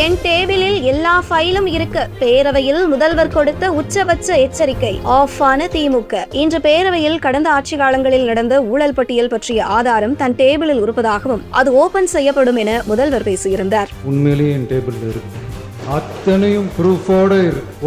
என் டேபிளில் எல்லா ஃபைலும் இருக்கு. பேரவையில் முதல்வர் கொடுத்த உச்சபட்ச எச்சரிக்கை. ஆஃப் ஆன திமுக. இன்று பேரவையில் கடந்த ஆட்சி காலங்களில் நடந்த ஊழல் பட்டியல் பற்றிய ஆதாரம் தன் டேபிளில் இருப்பதாகவும் அது ஓபன் செய்யப்படும் என முதல்வர் பேசியிருந்தார். உண்மையிலேயே என் டேபிளில் இருக்கு, அத்தனையும் ப்ரூஃபோட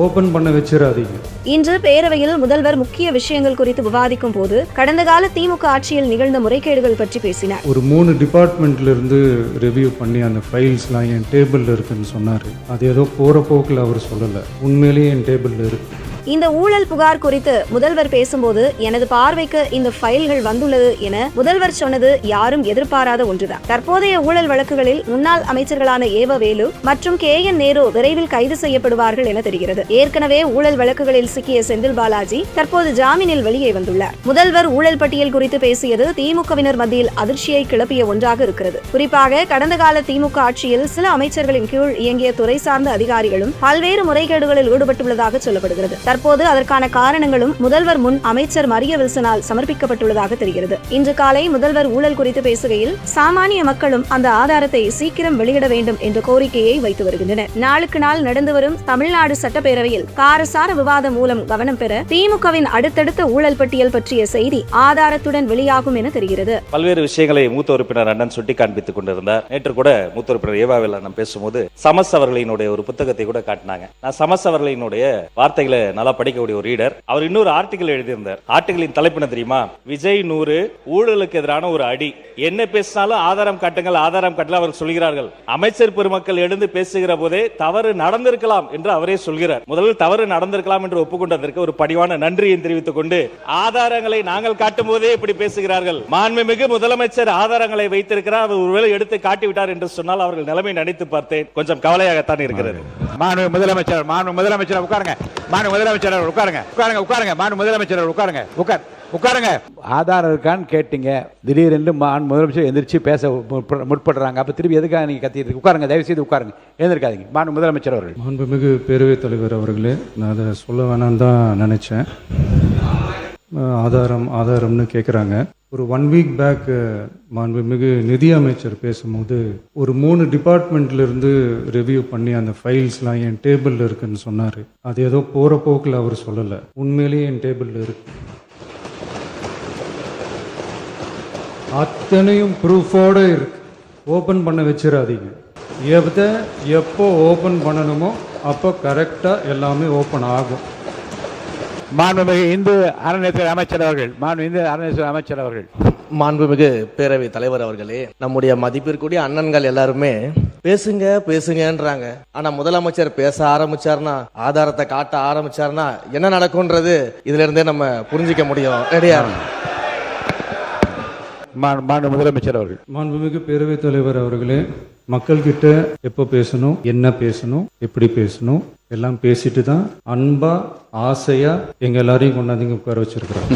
ஓபன் பண்ண வச்சிடாதீங்க. இன்று பேரவையில் முதல்வர் முக்கிய விஷயங்கள் குறித்து விவாதிக்கும் போது கடந்த கால திமுக ஆட்சியில் நிகழ்ந்த முறைகேடுகள் பற்றி பேசினார். ஒரு 3 டிபார்ட்மெண்ட்ல இருந்து ரிவ்யூ பண்ணி அந்த ஃபைல்ஸ்லாம் என் டேபிள்ல இருக்குன்னு சொன்னாரு. அது ஏதோ போற போக்கில் அவர் சொல்லல, உண்மையிலேயே என் டேபிள்ல இருக்கு. இந்த ஊழல் புகார் குறித்து முதல்வர் பேசும்போது எனது பார்வைக்கு இந்த ஃபைல்கள் வந்துள்ளது என முதல்வர் சொன்னது யாரும் எதிர்பாராத ஒன்றுதான். தற்போதைய ஊழல் வழக்குகளில் முன்னாள் அமைச்சர்களான ஏவ வேலு மற்றும் KN நேரு விரைவில் கைது செய்யப்படுவார்கள் என தெரிகிறது. ஏற்கனவே ஊழல் வழக்குகளில் சிக்கிய செந்தில் பாலாஜி தற்போது ஜாமீனில் வெளியே வந்துள்ளார். முதல்வர் ஊழல் பட்டியல் குறித்து பேசியது திமுகவினர் மத்தியில் அதிர்ச்சியை கிளப்பிய ஒன்றாக இருக்கிறது. குறிப்பாக கடந்த கால திமுக ஆட்சியில் சில அமைச்சர்களின் கீழ் இயங்கிய துறை சார்ந்த அதிகாரிகளும் பல்வேறு முறைகேடுகளில் ஈடுபட்டுள்ளதாக சொல்லப்படுகிறது. தற்போது அதற்கான காரணங்களும் முதல்வர் முன் அமைச்சர் மரிய வில்சனால் சமர்ப்பிக்கப்பட்டுள்ளதாக தெரிகிறது. இன்று காலை முதல்வர் ஊழல் குறித்து பேசுகையில் சாமானிய மக்களும் அந்த ஆதாரத்தை சீக்கிரம் வெளியிட வேண்டும் என்ற கோரிக்கையை வைத்து வருகின்றனர். நாளுக்கு நாள் நடந்து வரும் தமிழ்நாடு சட்டப்பேரவையில் காரசார விவாதம் மூலம் கவனம் பெற திமுகவின் அடுத்தடுத்த ஊழல் பட்டியல் பற்றிய செய்தி ஆதாரத்துடன் வெளியாகும் என தெரிகிறது. பல்வேறு விஷயங்களை மூத்த உறுப்பினர் அண்ணன் சுட்டி காண்பித்துக் கொண்டிருந்தார். நேற்று கூட மூத்த உறுப்பினர் ஏவாவில் நான் பேசும்போது சமஸ் அவர்களினுடைய ஒரு புத்தகத்தை கூட காட்டினாங்க. நான் சமஸ் அவர்களினுடைய வார்த்தைகளை நல்லா படிக்கக்கூடிய ஒரு ரீடர். அவர் இன்னொரு ஆர்டிகல் எழுதியிருந்தார். ஆர்டிகலின் தலைப்பு தெரியுமா? விஜய் 100 ஊழலுக்கு எதிரான ஒரு அடி. என்ன பேசினாலும் ஆதாரம் காட்டுங்கள், ஆதாரம் காட்டல அவர் சொல்கிறார்கள். அமைச்சர் பெருமக்கள் எழுந்து பேசுகிற போதே தவறு நடந்திருக்கலாம் என்று அவரே சொல்கிறார். முதலில் தவறு நடந்திருக்கலாம் என்று ஒப்புக்கொண்டதற்கு ஒரு பணிவான நன்றியை தெரிவித்துக் கொண்டு ஆதாரங்களை நாங்கள் காட்டும் போதே இப்படி பேசுகிறார்கள். மாண்புமிகு முதலமைச்சர் ஆதாரங்களை வைத்திருக்கிறார், அவர் ஒருவேளை எடுத்து காட்டிவிட்டார் என்று சொன்னால் அவர்கள் நிலைமை நினைத்து பார்த்தேன். கொஞ்சம் கவலையாகத்தான் இருக்கிறது. மாண்பு முதலமைச்சர் உட்காருங்க. மாண்பு முதலமைச்சர் உட்காருங்க. மாண்பு முதலமைச்சர் உட்காருங்க. ஆதாரம் இருக்கான்னு கேட்டீங்க. திடீரென்று முதலமைச்சர் எந்திரிச்சு பேச முற்படுறாங்க. அப்ப திருப்பி எதுக்காக நீங்க கத்திட்டு உட்காருங்க, தயவு செய்து உட்காருங்க, எழுந்திருக்காதீங்க. மாண்பு முதலமைச்சர் அவர்கள். மாண்புமிகு பேரவைத் தலைவர் அவர்களே, நான் அதை சொல்ல வேணாம் தான் நினைச்சேன். ஆதாரம்னு கேட்குறாங்க. ஒரு 1 வீக் பேக் மாண்புமிகு நிதி அமைச்சர் பேசும்போது ஒரு 3 டிபார்ட்மெண்ட்ல இருந்து ரிவ்யூ பண்ணி அந்த ஃபைல்ஸ்லாம் என் டேபிள்ல இருக்குன்னு சொன்னாரு. அது ஏதோ போற போக்கில் அவர் சொல்லல, உண்மையிலேயே என் டேபிள்ல இருக்கு. அத்தனையும் ப்ரூஃபோட இருக்கு, ஓபன் பண்ண வச்சிடாதீங்க. எப்போ ஓபன் பண்ணணுமோ அப்போ கரெக்டா எல்லாமே ஓபன் ஆகும். மாண்புமிகு இந்து அறநிலையத்துறை அமைச்சர் அவர்கள். மாண்புமிகு பேரவை தலைவர் அவர்களே, நம்முடைய மதிப்பிற்குரிய அண்ணன்கள் எல்லாருமே பேசுங்கன்றாங்க. ஆனா முதலமைச்சர் பேச ஆரம்பிச்சார்னா, ஆதாரத்தை காட்ட ஆரம்பிச்சார்னா என்ன நடக்கும்ன்றது இதுல இருந்தே நம்ம புரிஞ்சிக்க முடியும். ரெடியா? மாண்பு முதலமைச்சர் அவர்கள். மாண்புமிகு பேரவைத் தலைவர் அவர்களே, மக்கள் கிட்ட எப்போ பேசணும், என்ன பேசணும், எப்படி பேசணும் எல்லாம் பேசிட்டு தான் அன்பா ஆசையா எங்க எல்லாரையும் கொண்டாந்து உட்கார வச்சிருக்கிறேன்.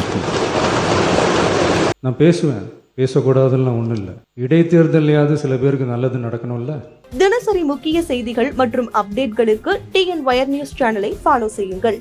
நான் பேசுவேன், பேசக்கூடாதுன்னு ஒன்றும் இல்லை. இடைத்தேர்தலையாவது சில பேருக்கு நல்லது நடக்கணும்ல. தினசரி முக்கிய செய்திகள் மற்றும் அப்டேட்களுக்கு TN Wire News சேனலை ஃபாலோ செய்யுங்கள்.